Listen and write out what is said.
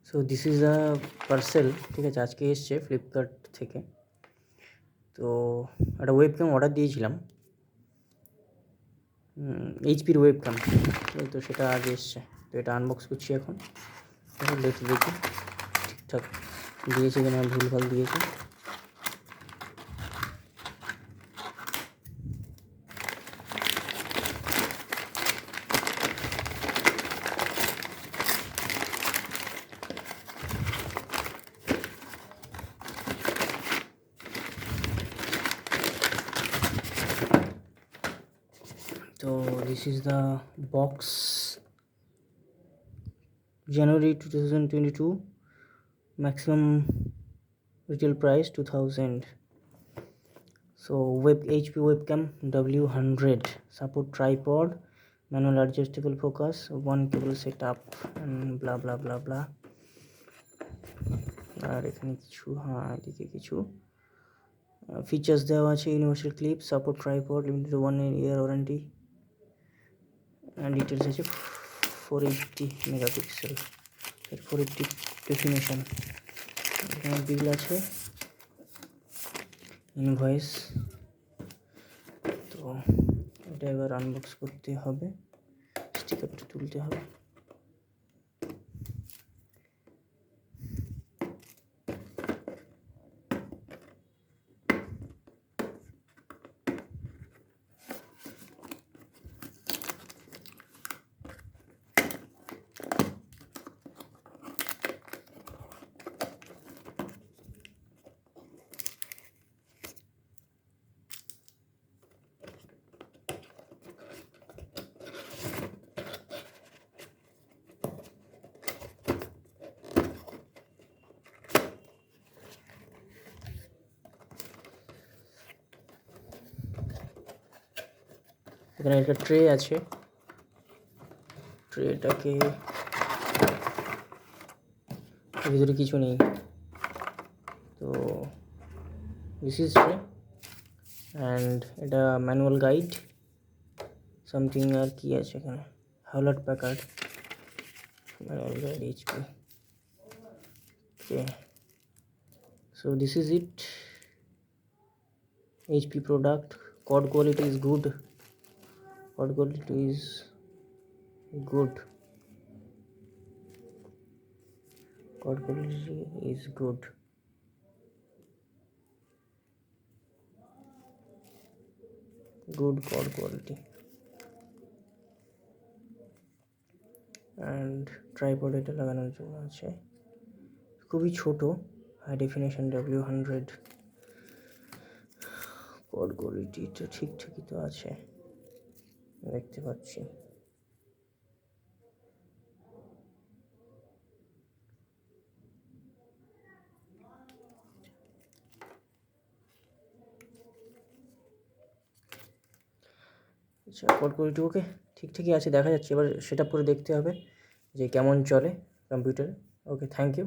So this is a parcel, ঠিক আছে, আজকে এসছে ফ্লিপকার্ট থেকে। তো একটা ওয়েবক্যাম অর্ডার দিয়েছিলাম, এইচপির ওয়েবক্যাম, তো সেটা আজ এসছে। তো এটা আনবক্স করছি এখন। দেখি ঠিকঠাক দিয়েছে কিনা, ভুলভাল দিয়েছে। So this is the box, January 2022, maximum retail price 2000. So HP webcam w100, support tripod, manual adjustable focus, one cable setup, and blah blah blah blah. আর এখানে কিছু, এদিকে কিছু ফিচার্স দেওয়া আছে। Universal clip, support tripod, limited 1 year warranty, details আছে। 480 megapixel, 480 definition. এখানে বিল আছে, invoice. তো এটা এবার আনবক্স করতে হবে, স্টিকারটা তুলতে হবে। এখানে একটা ট্রে আছে, ট্রেটাকে ভিতরে কিছু নেই। তো দিস ইজ ট্রে, অ্যান্ড এটা ম্যানুয়াল গাইড সামথিং। আর কি আছে এখানে, Hewlett Packard manual guide HP. Okay, so this is it, HP product. Code quality is good, code quality is good, code quality is good, good code quality, and tripod এটা লাগানোর জন্য আছে। খুবই ছোট, high definition w100। code quality তো ঠিকঠাকই তো আছে, দেখতে পাচ্ছি। আচ্ছা, কোড কোয়ালিটি ওকে, ঠিকঠাকই আছে, দেখা যাচ্ছে। এবার সেটা পরে দেখতে হবে যে কেমন চলে কম্পিউটারে। ওকে, থ্যাংক ইউ।